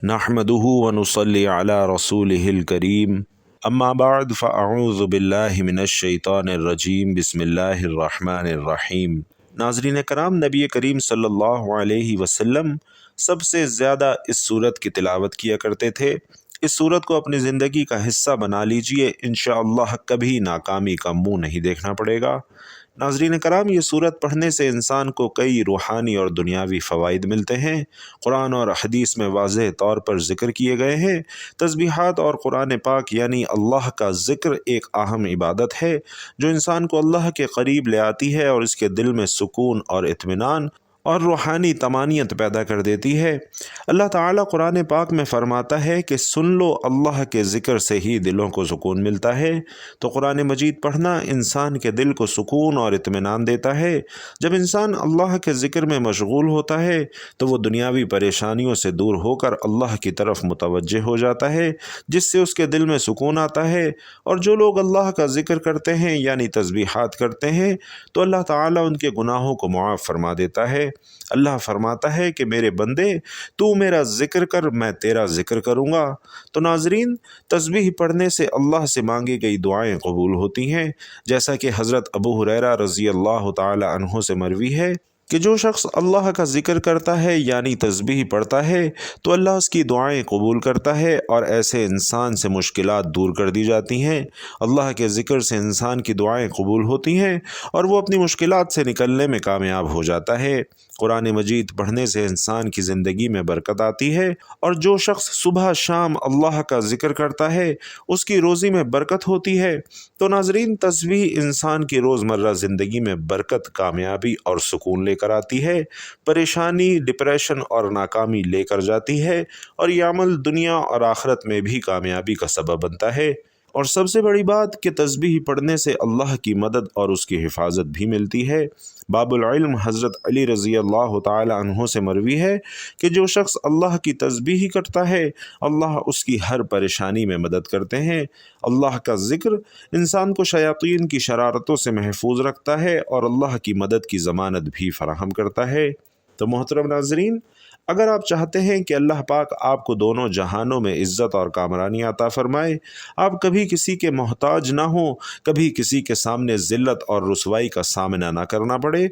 نحمده ونصلي على رسوله الكريم اما بعد فاعوذ باللہ من الشیطان الرجیم بسم اللہ الرحمن الرحیم۔ ناظرین کرام، نبی کریم صلی اللہ علیہ وسلم سب سے زیادہ اس سورت کی تلاوت کیا کرتے تھے۔ اس سورت کو اپنی زندگی کا حصہ بنا لیجئے، انشاءاللہ کبھی ناکامی کا منہ نہیں دیکھنا پڑے گا۔ ناظرین کرام، یہ سورت پڑھنے سے انسان کو کئی روحانی اور دنیاوی فوائد ملتے ہیں۔ قرآن اور حدیث میں واضح طور پر ذکر کیے گئے ہیں۔ تسبیحات اور قرآن پاک یعنی اللہ کا ذکر ایک اہم عبادت ہے جو انسان کو اللہ کے قریب لے آتی ہے اور اس کے دل میں سکون اور اطمینان اور روحانی طمانینت پیدا کر دیتی ہے۔ اللہ تعالیٰ قرآن پاک میں فرماتا ہے کہ سن لو، اللہ کے ذکر سے ہی دلوں کو سکون ملتا ہے۔ تو قرآن مجید پڑھنا انسان کے دل کو سکون اور اطمینان دیتا ہے۔ جب انسان اللہ کے ذکر میں مشغول ہوتا ہے تو وہ دنیاوی پریشانیوں سے دور ہو کر اللہ کی طرف متوجہ ہو جاتا ہے، جس سے اس کے دل میں سکون آتا ہے۔ اور جو لوگ اللہ کا ذکر کرتے ہیں یعنی تسبیحات کرتے ہیں تو اللہ تعالیٰ ان کے گناہوں کو معاف فرما دیتا ہے۔ اللہ فرماتا ہے کہ میرے بندے، تو میرا ذکر کر، میں تیرا ذکر کروں گا۔ تو ناظرین، تسبیح پڑھنے سے اللہ سے مانگی گئی دعائیں قبول ہوتی ہیں، جیسا کہ حضرت ابو ہریرہ رضی اللہ تعالی عنہ سے مروی ہے کہ جو شخص اللہ کا ذکر کرتا ہے یعنی تسبیح پڑھتا ہے تو اللہ اس کی دعائیں قبول کرتا ہے اور ایسے انسان سے مشکلات دور کر دی جاتی ہیں۔ اللہ کے ذکر سے انسان کی دعائیں قبول ہوتی ہیں اور وہ اپنی مشکلات سے نکلنے میں کامیاب ہو جاتا ہے۔ قرآن مجید پڑھنے سے انسان کی زندگی میں برکت آتی ہے، اور جو شخص صبح شام اللہ کا ذکر کرتا ہے اس کی روزی میں برکت ہوتی ہے۔ تو ناظرین، تسبیح انسان کی روزمرہ زندگی میں برکت، کامیابی اور سکون لے کر آتی ہے، پریشانی، ڈپریشن اور ناکامی لے کر جاتی ہے، اور یہ عمل دنیا اور آخرت میں بھی کامیابی کا سبب بنتا ہے۔ اور سب سے بڑی بات کہ تسبیح پڑھنے سے اللہ کی مدد اور اس کی حفاظت بھی ملتی ہے۔ باب العلم حضرت علی رضی اللہ تعالی عنہ سے مروی ہے کہ جو شخص اللہ کی تسبیح کرتا ہے اللہ اس کی ہر پریشانی میں مدد کرتے ہیں۔ اللہ کا ذکر انسان کو شیاطین کی شرارتوں سے محفوظ رکھتا ہے اور اللہ کی مدد کی ضمانت بھی فراہم کرتا ہے۔ تو محترم ناظرین، اگر آپ چاہتے ہیں کہ اللہ پاک آپ کو دونوں جہانوں میں عزت اور کامرانی عطا فرمائے، آپ کبھی کسی کے محتاج نہ ہوں، کبھی کسی کے سامنے ذلت اور رسوائی کا سامنا نہ کرنا پڑے،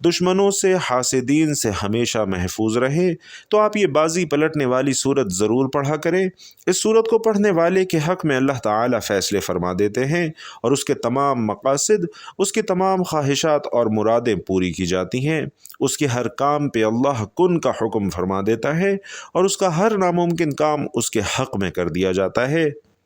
دشمنوں سے، حاسدین سے ہمیشہ محفوظ رہیں، تو آپ یہ بازی پلٹنے والی سورت ضرور پڑھا کریں۔ اس سورت کو پڑھنے والے کے حق میں اللہ تعالیٰ فیصلے فرما دیتے ہیں اور اس کے تمام مقاصد، اس کی تمام خواہشات اور مرادیں پوری کی جاتی ہیں۔ اس کے ہر کام پہ اللہ کن کا حکم فرما دیتا ہے اور اس کا ہر ناممکن کام اس کے حق میں کر دیا جاتا ہے۔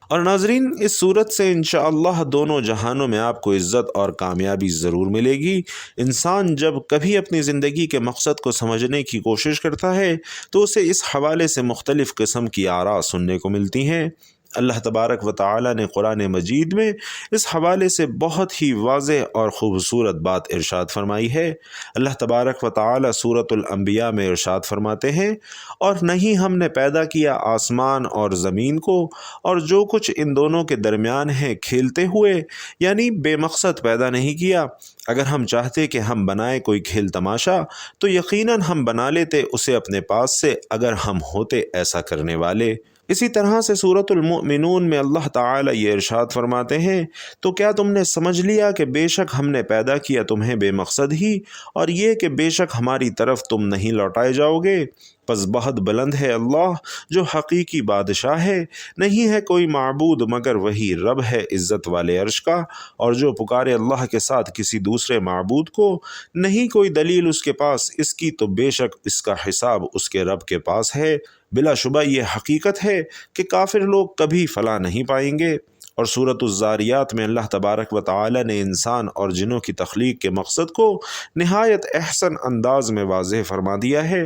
اور ناظرین، اس صورت سے انشاءاللہ دونوں جہانوں میں آپ کو عزت اور کامیابی ضرور ملے گی۔ انسان جب کبھی اپنی زندگی کے مقصد کو سمجھنے کی کوشش کرتا ہے تو اسے اس حوالے سے مختلف قسم کی آراء سننے کو ملتی ہیں۔ اللہ تبارک و تعالی نے قرآن مجید میں اس حوالے سے بہت ہی واضح اور خوبصورت بات ارشاد فرمائی ہے۔ اللہ تبارک و تعالی سورۃ الانبیاء میں ارشاد فرماتے ہیں، اور نہیں ہم نے پیدا کیا آسمان اور زمین کو اور جو کچھ ان دونوں کے درمیان ہے کھیلتے ہوئے، یعنی بے مقصد پیدا نہیں کیا۔ اگر ہم چاہتے کہ ہم بنائیں کوئی کھیل تماشا تو یقیناً ہم بنا لیتے اسے اپنے پاس سے، اگر ہم ہوتے ایسا کرنے والے۔ اسی طرح سے سورۃ المؤمنون میں اللہ تعالیٰ یہ ارشاد فرماتے ہیں، تو کیا تم نے سمجھ لیا کہ بے شک ہم نے پیدا کیا تمہیں بے مقصد ہی، اور یہ کہ بے شک ہماری طرف تم نہیں لوٹائے جاؤ گے؟ پس بہت بلند ہے اللہ جو حقیقی بادشاہ ہے، نہیں ہے کوئی معبود مگر وہی رب ہے عزت والے عرش کا، اور جو پکارے اللہ کے ساتھ کسی دوسرے معبود کو، نہیں کوئی دلیل اس کے پاس اس کی، تو بے شک اس کا حساب اس کے رب کے پاس ہے۔ بلا شبہ یہ حقیقت ہے کہ کافر لوگ کبھی فلاح نہیں پائیں گے۔ اور سورۃ الذاریات میں اللہ تبارک و تعالی نے انسان اور جنوں کی تخلیق کے مقصد کو نہایت احسن انداز میں واضح فرما دیا ہے۔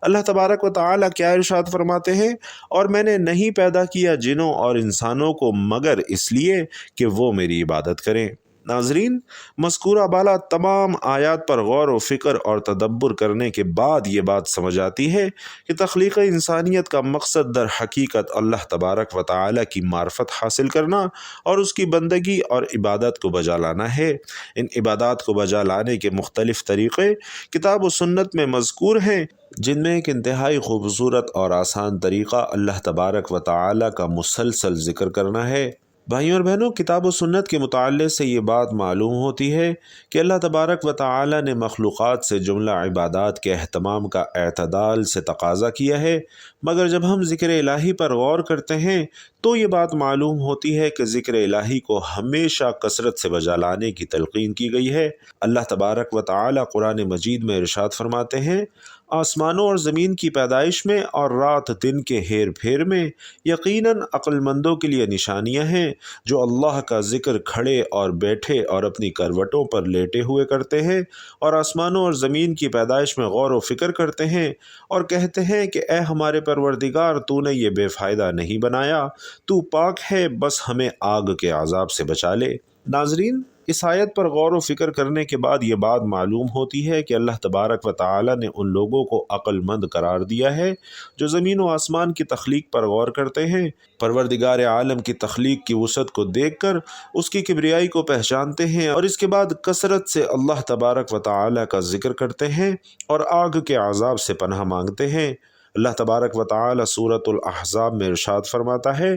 اللہ تبارک و تعالی کیا ارشاد فرماتے ہیں، اور میں نے نہیں پیدا کیا جنوں اور انسانوں کو مگر اس لیے کہ وہ میری عبادت کریں۔ ناظرین، مذکورہ بالا تمام آیات پر غور و فکر اور تدبر کرنے کے بعد یہ بات سمجھ آتی ہے کہ تخلیق انسانیت کا مقصد در حقیقت اللہ تبارک و تعالی کی معرفت حاصل کرنا اور اس کی بندگی اور عبادت کو بجا لانا ہے۔ ان عبادات کو بجا لانے کے مختلف طریقے کتاب و سنت میں مذکور ہیں، جن میں ایک انتہائی خوبصورت اور آسان طریقہ اللہ تبارک و تعالی کا مسلسل ذکر کرنا ہے۔ بھائیوں اور بہنوں، کتاب و سنت کے متعلق سے یہ بات معلوم ہوتی ہے کہ اللہ تبارک و تعالی نے مخلوقات سے جملہ عبادات کے اہتمام کا اعتدال سے تقاضا کیا ہے، مگر جب ہم ذکر الہی پر غور کرتے ہیں تو یہ بات معلوم ہوتی ہے کہ ذکر الہی کو ہمیشہ کثرت سے بجا لانے کی تلقین کی گئی ہے۔ اللہ تبارک و تعالی قرآن مجید میں ارشاد فرماتے ہیں، آسمانوں اور زمین کی پیدائش میں اور رات دن کے ہیر پھیر میں یقیناً عقل مندوں کے لیے نشانیاں ہیں جو اللہ کا ذکر کھڑے اور بیٹھے اور اپنی کروٹوں پر لیٹے ہوئے کرتے ہیں، اور آسمانوں اور زمین کی پیدائش میں غور و فکر کرتے ہیں اور کہتے ہیں کہ اے ہمارے پروردگار، تو نے یہ بے فائدہ نہیں بنایا، تو پاک ہے، بس ہمیں آگ کے عذاب سے بچا لے۔ ناظرین، اس آیت پر غور و فکر کرنے کے بعد یہ بات معلوم ہوتی ہے کہ اللہ تبارک و تعالی نے ان لوگوں کو عقل مند قرار دیا ہے جو زمین و آسمان کی تخلیق پر غور کرتے ہیں، پروردگار عالم کی تخلیق کی وسعت کو دیکھ کر اس کی کبریائی کو پہچانتے ہیں، اور اس کے بعد کثرت سے اللہ تبارک و تعالی کا ذکر کرتے ہیں اور آگ کے عذاب سے پناہ مانگتے ہیں۔ اللہ تبارک و تعالی سورۃ الاحزاب میں ارشاد فرماتا ہے،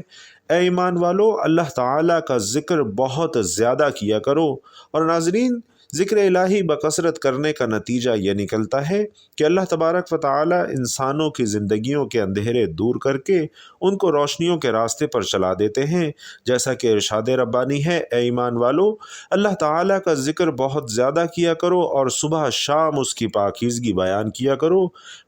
اے ایمان والو، اللہ تعالیٰ کا ذکر بہت زیادہ کیا کرو۔ اور ناظرین، ذکر الہی بکثرت کرنے کا نتیجہ یہ نکلتا ہے کہ اللہ تبارک و تعالی انسانوں کی زندگیوں کے اندھیرے دور کر کے ان کو روشنیوں کے راستے پر چلا دیتے ہیں، جیسا کہ ارشاد ربانی ہے، اے ایمان والو، اللہ تعالیٰ کا ذکر بہت زیادہ کیا کرو اور صبح شام اس کی پاکیزگی بیان کیا کرو،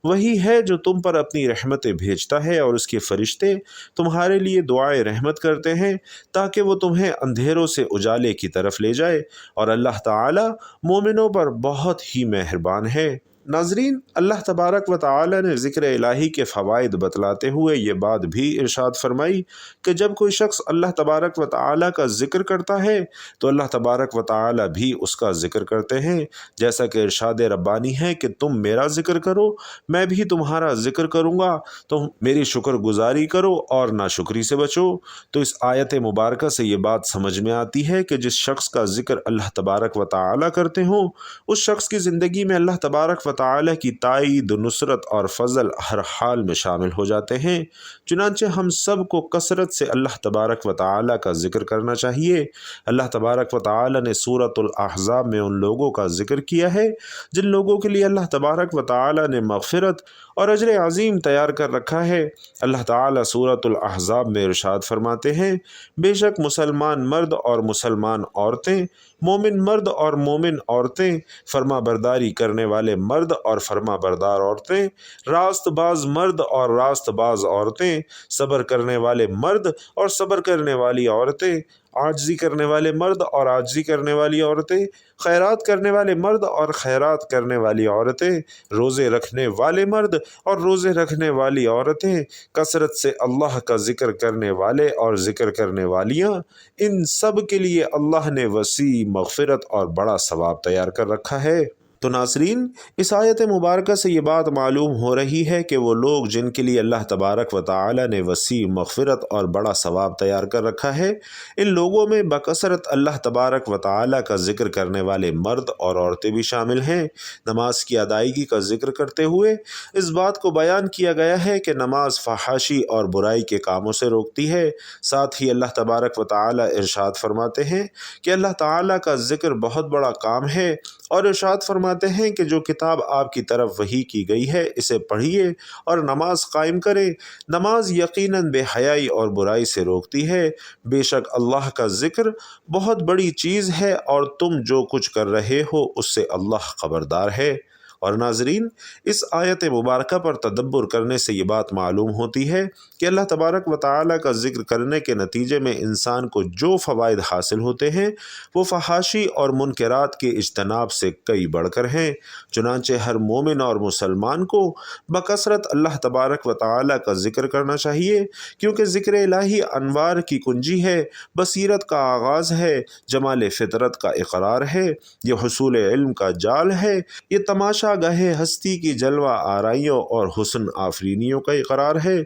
وہی ہے جو تم پر اپنی رحمتیں بھیجتا ہے اور اس کے فرشتے تمہارے لیے دعائیں رحمت کرتے ہیں تاکہ وہ تمہیں اندھیروں سے اجالے کی طرف لے جائے، اور اللہ تعالی مومنوں پر بہت ہی مہربان ہے۔ ناظرین، اللہ تبارک و تعالی نے ذکر الہی کے فوائد بتلاتے ہوئے یہ بات بھی ارشاد فرمائی کہ جب کوئی شخص اللہ تبارک و تعالی کا ذکر کرتا ہے تو اللہ تبارک و تعالی بھی اس کا ذکر کرتے ہیں، جیسا کہ ارشاد ربانی ہے کہ تم میرا ذکر کرو، میں بھی تمہارا ذکر کروں گا، تم میری شکر گزاری کرو اور ناشکری سے بچو۔ تو اس آیت مبارکہ سے یہ بات سمجھ میں آتی ہے کہ جس شخص کا ذکر اللہ تبارک و تعالی کرتے ہوں، اس شخص کی زندگی میں اللہ تبارک و تعالی کی تائید، نصرت اور فضل ہر حال میں شامل ہو جاتے ہیں۔ چنانچہ ہم سب کو کثرت سے اللہ تبارک و تعالی کا ذکر کرنا چاہیے۔ اللہ تبارک و تعالی نے سورۃ الاحزاب میں ان لوگوں کا ذکر کیا ہے جن لوگوں کے لیے اللہ تبارک و تعالی نے مغفرت اور اجر عظیم تیار کر رکھا ہے۔ اللہ تعالی سورۃ الاحزاب میں ارشاد فرماتے ہیں، بے شک مسلمان مرد اور مسلمان عورتیں، مومن مرد اور مومن عورتیں، فرما برداری کرنے والے مرد اور فرما بردار عورتیں، راست باز مرد اور راست باز عورتیں، صبر کرنے والے مرد اور صبر کرنے والی عورتیں، عاجزی کرنے والے مرد اور عاجزی کرنے والی عورتیں، خیرات کرنے والے مرد اور خیرات کرنے والی عورتیں، روزے رکھنے والے مرد اور روزے رکھنے والی عورتیں، کثرت سے اللہ کا ذکر کرنے والے اور ذکر کرنے والیاں، ان سب کے لیے اللہ نے وسیع مغفرت اور بڑا ثواب تیار کر رکھا ہے۔ تو ناظرین، اس آیت مبارکہ سے یہ بات معلوم ہو رہی ہے کہ وہ لوگ جن کے لیے اللہ تبارک و تعالی نے وسیع مغفرت اور بڑا ثواب تیار کر رکھا ہے، ان لوگوں میں بکثرت اللہ تبارک و تعالی کا ذکر کرنے والے مرد اور عورتیں بھی شامل ہیں۔ نماز کی ادائیگی کا ذکر کرتے ہوئے اس بات کو بیان کیا گیا ہے کہ نماز فحاشی اور برائی کے کاموں سے روکتی ہے۔ ساتھ ہی اللہ تبارک و تعالی ارشاد فرماتے ہیں کہ اللہ تعالی کا ذکر بہت بڑا کام ہے، اور ارشاد فرماتے ہیں کہ جو کتاب آپ کی طرف وحی کی گئی ہے اسے پڑھیے اور نماز قائم کرے۔ نماز یقیناً بے حیائی اور برائی سے روکتی ہے۔ بے شک اللہ کا ذکر بہت بڑی چیز ہے اور تم جو کچھ کر رہے ہو اس سے اللہ خبردار ہے۔ اور ناظرین، اس آیت مبارکہ پر تدبر کرنے سے یہ بات معلوم ہوتی ہے کہ اللہ تبارک و تعالیٰ کا ذکر کرنے کے نتیجے میں انسان کو جو فوائد حاصل ہوتے ہیں وہ فحاشی اور منکرات کے اجتناب سے کئی بڑھ کر ہیں۔ چنانچہ ہر مومن اور مسلمان کو بکثرت اللہ تبارک و تعالیٰ کا ذکر کرنا چاہیے، کیونکہ ذکر الہی انوار کی کنجی ہے، بصیرت کا آغاز ہے، جمال فطرت کا اقرار ہے، یہ حصول علم کا جال ہے، یہ تماشا گاہ ہستی کی جلوہ آرائیوں اور حسن آفرینیوں کا اقرار ہے۔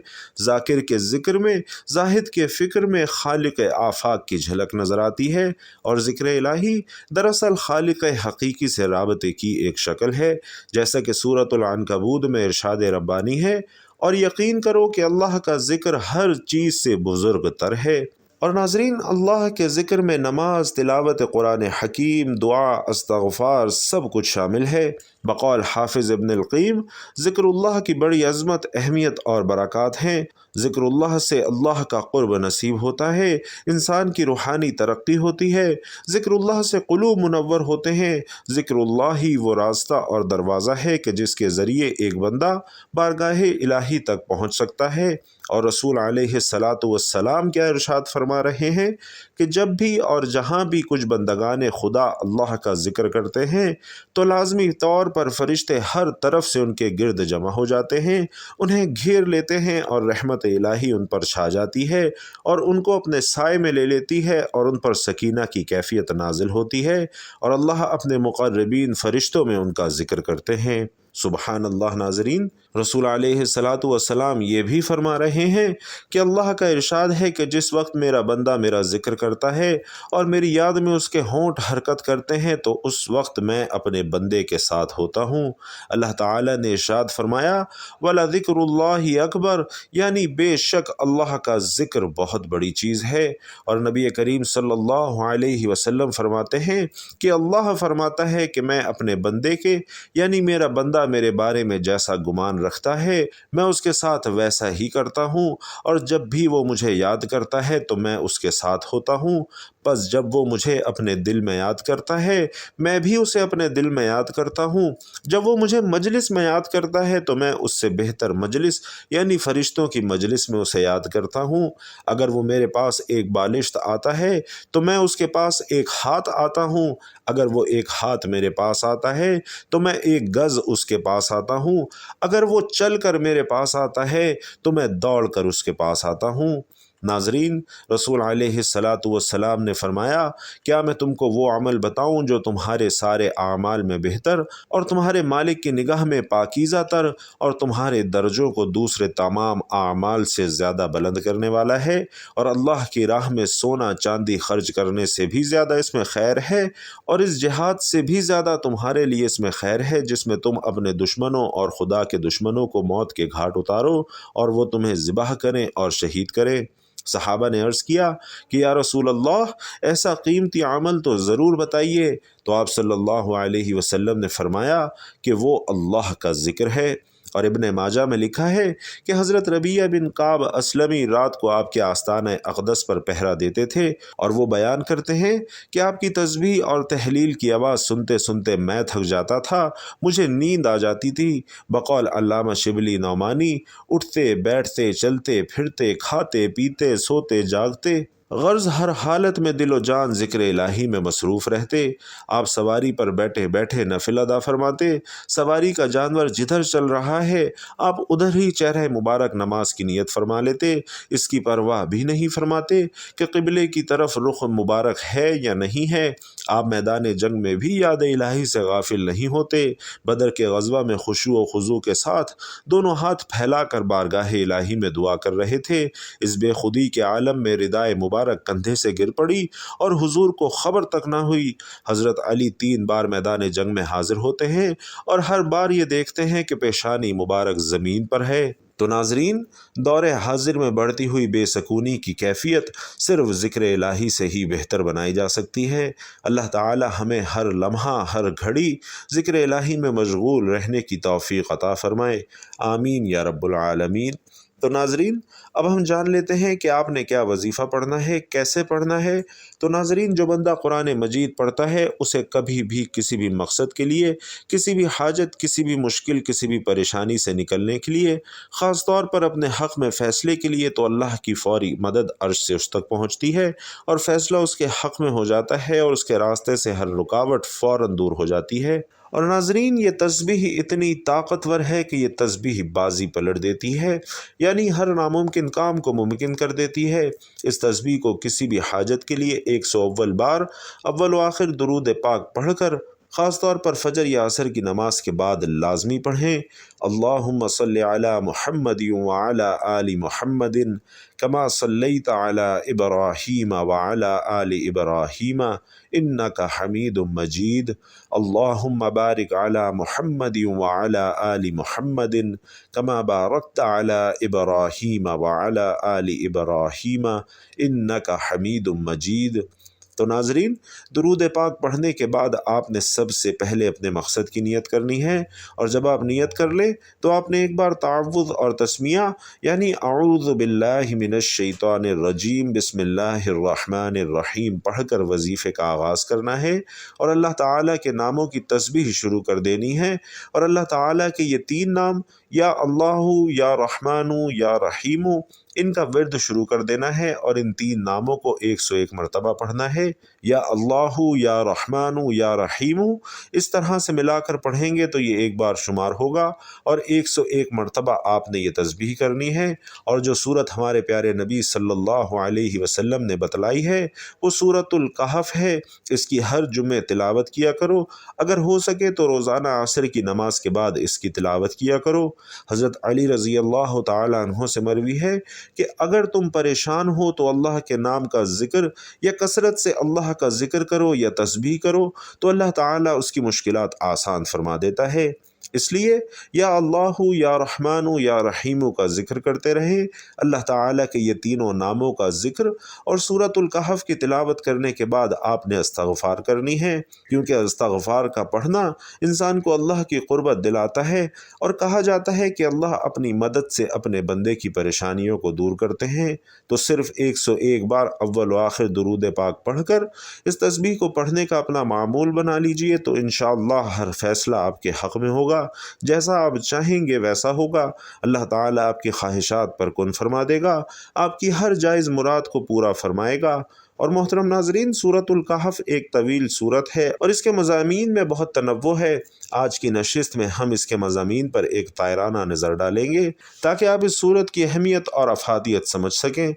ذاکر کے ذکر میں، زاہد کے فکر میں خالق آفاق کی جھلک نظر آتی ہے، اور ذکر الہی دراصل خالق حقیقی سے رابطے کی ایک شکل ہے، جیسا کہ سورۃ العنکبوت میں ارشاد ربانی ہے، اور یقین کرو کہ اللہ کا ذکر ہر چیز سے بزرگ تر ہے۔ اور ناظرین، اللہ کے ذکر میں نماز، تلاوت قرآن حکیم، دعا، استغفار سب کچھ شامل ہے۔ بقول حافظ ابن القیم، ذکر اللہ کی بڑی عظمت، اہمیت اور برکات ہیں۔ ذکر اللہ سے اللہ کا قرب نصیب ہوتا ہے، انسان کی روحانی ترقی ہوتی ہے، ذکر اللہ سے قلوب منور ہوتے ہیں۔ ذکر اللہ ہی وہ راستہ اور دروازہ ہے کہ جس کے ذریعے ایک بندہ بارگاہ الہی تک پہنچ سکتا ہے۔ اور رسول علیہ الصلاۃ والسلام کیا ارشاد فرما رہے ہیں کہ جب بھی اور جہاں بھی کچھ بندگان خدا اللہ کا ذکر کرتے ہیں تو لازمی طور پر فرشتے ہر طرف سے ان کے گرد جمع ہو جاتے ہیں، انہیں گھیر لیتے ہیں، اور رحمت الہی ان پر چھا جاتی ہے اور ان کو اپنے سائے میں لے لیتی ہے، اور ان پر سکینہ کی کیفیت نازل ہوتی ہے، اور اللہ اپنے مقربین فرشتوں میں ان کا ذکر کرتے ہیں۔ سبحان اللہ۔ ناظرین، رسول علیہ الصلاۃ والسلام یہ بھی فرما رہے ہیں کہ اللہ کا ارشاد ہے کہ جس وقت میرا بندہ میرا ذکر کرتا ہے اور میری یاد میں اس کے ہونٹ حرکت کرتے ہیں تو اس وقت میں اپنے بندے کے ساتھ ہوتا ہوں۔ اللہ تعالیٰ نے ارشاد فرمایا، وَلَذِكْرُ اللَّهِ أَكْبَرُ، یعنی بے شک اللہ کا ذکر بہت بڑی چیز ہے۔ اور نبی کریم صلی اللہ علیہ وسلم فرماتے ہیں کہ اللہ فرماتا ہے کہ میں اپنے بندے کے، یعنی میرا بندہ میرے بارے میں جیسا گمان رکھتا ہے میں اس کے ساتھ ویسا ہی کرتا ہوں، اور جب بھی وہ مجھے یاد کرتا ہے تو میں اس کے ساتھ ہوتا ہوں، بس جب وہ مجھے اپنے دل میں یاد کرتا ہے میں بھی اسے اپنے دل میں یاد کرتا ہوں، جب وہ مجھے مجلس میں یاد کرتا ہے تو میں اس سے بہتر مجلس یعنی فرشتوں کی مجلس میں اسے یاد کرتا ہوں، اگر وہ میرے پاس ایک بالشت آتا ہے تو میں اس کے پاس ایک ہاتھ آتا ہوں، اگر وہ ایک ہاتھ میرے پاس آتا ہے تو میں ایک گز اس کے پاس آتا ہوں، اگر وہ چل کر میرے پاس آتا ہے تو میں دوڑ کر اس کے پاس آتا ہوں۔ ناظرین، رسول علیہ الصلاۃ والسلام نے فرمایا، کیا میں تم کو وہ عمل بتاؤں جو تمہارے سارے اعمال میں بہتر اور تمہارے مالک کی نگاہ میں پاکیزہ تر اور تمہارے درجوں کو دوسرے تمام اعمال سے زیادہ بلند کرنے والا ہے، اور اللہ کی راہ میں سونا چاندی خرچ کرنے سے بھی زیادہ اس میں خیر ہے، اور اس جہاد سے بھی زیادہ تمہارے لیے اس میں خیر ہے جس میں تم اپنے دشمنوں اور خدا کے دشمنوں کو موت کے گھاٹ اتارو اور وہ تمہیں ذبح کریں اور شہید کریں۔ صحابہ نے عرض کیا کہ یا رسول اللہ، ایسا قیمتی عمل تو ضرور بتائیے، تو آپ صلی اللہ علیہ وسلم نے فرمایا کہ وہ اللہ کا ذکر ہے۔ اور ابن ماجہ میں لکھا ہے کہ حضرت ربیعہ بن کعب اسلمی رات کو آپ کے آستانہ اقدس پر پہرا دیتے تھے، اور وہ بیان کرتے ہیں کہ آپ کی تسبیح اور تحلیل کی آواز سنتے سنتے میں تھک جاتا تھا، مجھے نیند آ جاتی تھی۔ بقول علامہ شبلی نعمانی، اٹھتے بیٹھتے چلتے پھرتے کھاتے پیتے سوتے جاگتے، غرض ہر حالت میں دل و جان ذکر الہی میں مصروف رہتے۔ آپ سواری پر بیٹھے بیٹھے نفل ادا فرماتے، سواری کا جانور جدھر چل رہا ہے آپ ادھر ہی چہرہ مبارک نماز کی نیت فرما لیتے، اس کی پرواہ بھی نہیں فرماتے کہ قبلے کی طرف رخ مبارک ہے یا نہیں ہے۔ آپ میدان جنگ میں بھی یاد الہی سے غافل نہیں ہوتے، بدر کے غزوہ میں خشوع و خضوع کے ساتھ دونوں ہاتھ پھیلا کر بارگاہ الہی میں دعا کر رہے تھے۔ اس بے خودی کے عالم میں ردائے مبارک کندھے سے گر پڑی اور حضور کو خبر تک نہ ہوئی۔ حضرت علی 3 بار میدان جنگ میں حاضر ہوتے ہیں اور ہر بار یہ دیکھتے ہیں کہ پیشانی مبارک زمین پر ہے۔ تو ناظرین، دور حاضر میں بڑھتی ہوئی بے سکونی کی کیفیت صرف ذکر الہی سے ہی بہتر بنائی جا سکتی ہے۔ اللہ تعالی ہمیں ہر لمحہ ہر گھڑی ذکر الہی میں مشغول رہنے کی توفیق عطا فرمائے، آمین یا رب العالمین۔ تو ناظرین اب ہم جان لیتے ہیں کہ آپ نے کیا وظیفہ پڑھنا ہے، کیسے پڑھنا ہے۔ تو ناظرین جو بندہ قرآن مجید پڑھتا ہے اسے کبھی بھی کسی بھی مقصد کے لیے، کسی بھی حاجت، کسی بھی مشکل، کسی بھی پریشانی سے نکلنے کے لیے، خاص طور پر اپنے حق میں فیصلے کے لیے، تو اللہ کی فوری مدد عرش سے اس تک پہنچتی ہے اور فیصلہ اس کے حق میں ہو جاتا ہے اور اس کے راستے سے ہر رکاوٹ فوراً دور ہو جاتی ہے۔ اور ناظرین یہ تسبیح اتنی طاقتور ہے کہ یہ تسبیح بازی پلٹ دیتی ہے، یعنی ہر ناممکن کام کو ممکن کر دیتی ہے۔ اس تسبیح کو کسی بھی حاجت کے لیے 101 بار اول و آخر درود پاک پڑھ کر، خاص طور پر فجر یا عصر کی نماز کے بعد لازمی پڑھیں۔ اللہم صلی علی محمد وعلی آل محمد کما صلیت علی ابراہیم وعلی آل ابراہیم انک حمید مجید۔ اللہم بارک علی محمد وعلی آل محمد کما بارکت علی ابراہیم وعلی آل ابراہیم انک حمید مجید۔ تو ناظرین درود پاک پڑھنے کے بعد آپ نے سب سے پہلے اپنے مقصد کی نیت کرنی ہے، اور جب آپ نیت کر لیں تو آپ نے ایک بار تعوذ اور تسمیہ یعنی اعوذ باللہ من الشیطان الرجیم بسم اللہ الرحمن الرحیم پڑھ کر وظیفے کا آغاز کرنا ہے، اور اللہ تعالیٰ کے ناموں کی تسبیح شروع کر دینی ہے، اور اللہ تعالیٰ کے یہ 3 نام یا اللہ، یا رحمان، یا رحیم، ان کا ورد شروع کر دینا ہے، اور ان 3 ناموں کو 101 مرتبہ پڑھنا ہے۔ یا اللہ، یا رحمان، یا رحیم اس طرح سے ملا کر پڑھیں گے تو یہ ایک بار شمار ہوگا، اور 101 مرتبہ آپ نے یہ تسبیح کرنی ہے۔ اور جو صورت ہمارے پیارے نبی صلی اللہ علیہ وسلم نے بتلائی ہے وہ سورۃ الکہف ہے۔ اس کی ہر جمعے تلاوت کیا کرو، اگر ہو سکے تو روزانہ عصر کی نماز کے بعد اس کی تلاوت کیا کرو۔ حضرت علی رضی اللہ تعالی عنہ سے مروی ہے کہ اگر تم پریشان ہو تو اللہ کے نام کا ذکر یا کثرت سے اللہ کا ذکر کرو یا تسبیح کرو تو اللہ تعالیٰ اس کی مشکلات آسان فرما دیتا ہے۔ اس لیے یا اللہ، یا رحمان، یا رحیم کا ذکر کرتے رہیں، اللہ تعالیٰ کے یہ تینوں ناموں کا ذکر، اور سورۃ الکہف کی تلاوت کرنے کے بعد آپ نے استغفار کرنی ہے، کیونکہ استغفار کا پڑھنا انسان کو اللہ کی قربت دلاتا ہے، اور کہا جاتا ہے کہ اللہ اپنی مدد سے اپنے بندے کی پریشانیوں کو دور کرتے ہیں۔ تو صرف 101 بار اول و آخر درود پاک پڑھ کر اس تسبیح کو پڑھنے کا اپنا معمول بنا لیجئے، تو انشاءاللہ ہر فیصلہ آپ کے حق میں ہوگا، جیسا آپ چاہیں گے ویسا ہوگا۔ اللہ تعالیٰ آپ کی خواہشات پر کن فرما دے گا، آپ کی ہر جائز مراد کو پورا فرمائے گا۔ اور محترم ناظرین سورۃ الکہف ایک طویل سورت ہے اور اس کے مضامین میں بہت تنوع ہے۔ آج کی نشست میں ہم اس کے مضامین پر ایک طائرانہ نظر ڈالیں گے تاکہ آپ اس سورت کی اہمیت اور افادیت سمجھ سکیں۔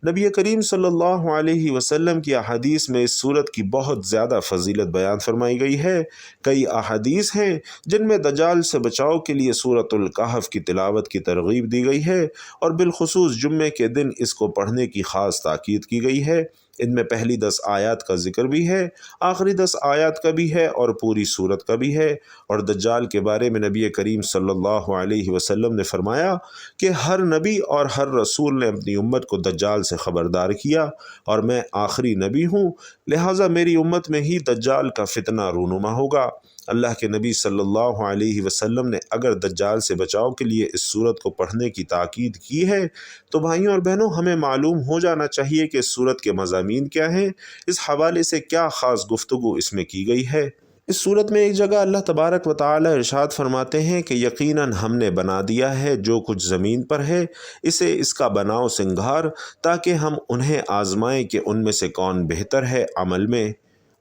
نبی کریم صلی اللہ علیہ وسلم کی احادیث میں اس سورت کی بہت زیادہ فضیلت بیان فرمائی گئی ہے۔ کئی احادیث ہیں جن میں دجال سے بچاؤ کے لیے سورۃ الکہف کی تلاوت کی ترغیب دی گئی ہے، اور بالخصوص جمعے کے دن اس کو پڑھنے کی خاص تاکید کی گئی ہے۔ ان میں پہلی 10 آیات کا ذکر بھی ہے، آخری 10 آیات کا بھی ہے، اور پوری سورت کا بھی ہے۔ اور دجال کے بارے میں نبی کریم صلی اللہ علیہ وسلم نے فرمایا کہ ہر نبی اور ہر رسول نے اپنی امت کو دجال سے خبردار کیا، اور میں آخری نبی ہوں، لہٰذا میری امت میں ہی دجال کا فتنہ رونما ہوگا۔ اللہ کے نبی صلی اللہ علیہ وسلم نے اگر دجال سے بچاؤ کے لیے اس سورت کو پڑھنے کی تاکید کی ہے تو بھائیوں اور بہنوں ہمیں معلوم ہو جانا چاہیے کہ اس سورت کے مضامین کیا ہیں، اس حوالے سے کیا خاص گفتگو اس میں کی گئی ہے۔ اس سورت میں ایک جگہ اللہ تبارک و تعالی ارشاد فرماتے ہیں کہ یقیناً ہم نے بنا دیا ہے جو کچھ زمین پر ہے، اسے اس کا بناؤ سنگھار، تاکہ ہم انہیں آزمائیں کہ ان میں سے کون بہتر ہے عمل میں۔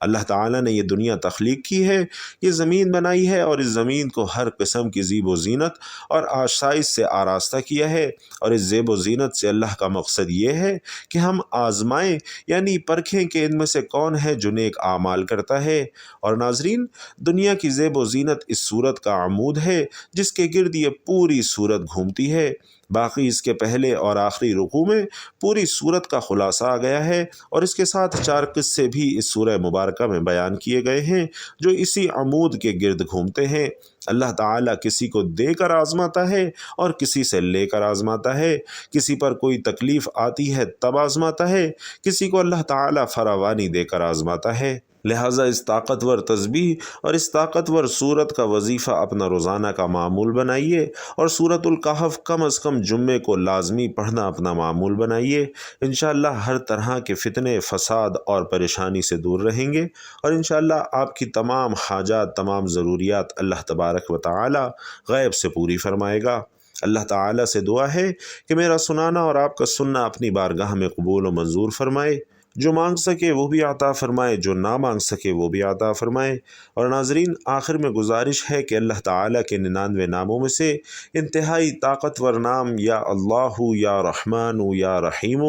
اللہ تعالیٰ نے یہ دنیا تخلیق کی ہے، یہ زمین بنائی ہے، اور اس زمین کو ہر قسم کی زیب و زینت اور آشائش سے آراستہ کیا ہے، اور اس زیب و زینت سے اللہ کا مقصد یہ ہے کہ ہم آزمائیں، یعنی پرکھیں کہ ان میں سے کون ہے جو نیک اعمال کرتا ہے۔ اور ناظرین دنیا کی زیب و زینت اس سورت کا عمود ہے جس کے گرد یہ پوری سورت گھومتی ہے۔ باقی اس کے پہلے اور آخری رکوع میں پوری سورت کا خلاصہ آ گیا ہے، اور اس کے ساتھ 4 قصے بھی اس سورہ مبارکہ میں بیان کیے گئے ہیں جو اسی عمود کے گرد گھومتے ہیں۔ اللہ تعالیٰ کسی کو دے کر آزماتا ہے اور کسی سے لے کر آزماتا ہے، کسی پر کوئی تکلیف آتی ہے تب آزماتا ہے، کسی کو اللہ تعالیٰ فراوانی دے کر آزماتا ہے۔ لہٰذا اس طاقتور تسبیح اور اس طاقتور سورت کا وظیفہ اپنا روزانہ کا معمول بنائیے، اور سورۃ الکہف کم از کم جمعے کو لازمی پڑھنا اپنا معمول بنائیے۔ انشاءاللہ ہر طرح کے فتنے، فساد اور پریشانی سے دور رہیں گے، اور انشاءاللہ آپ کی تمام حاجات، تمام ضروریات اللہ تبارک و تعالی غیب سے پوری فرمائے گا۔ اللہ تعالی سے دعا ہے کہ میرا سنانا اور آپ کا سننا اپنی بارگاہ میں قبول و منظور فرمائے، جو مانگ سکے وہ بھی عطا فرمائے، جو نہ مانگ سکے وہ بھی عطا فرمائے۔ اور ناظرین، آخر میں گزارش ہے کہ اللہ تعالیٰ کے 99 ناموں میں سے انتہائی طاقتور نام یا اللہ، یا رحمان، یا رحیم،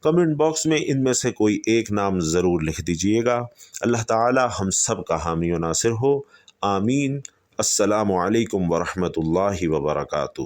کمنٹ باکس میں ان میں سے کوئی ایک نام ضرور لکھ دیجئے گا۔ اللہ تعالیٰ ہم سب کا حامی و ناصر ہو، آمین۔ السلام علیکم ورحمۃ اللہ وبرکاتہ۔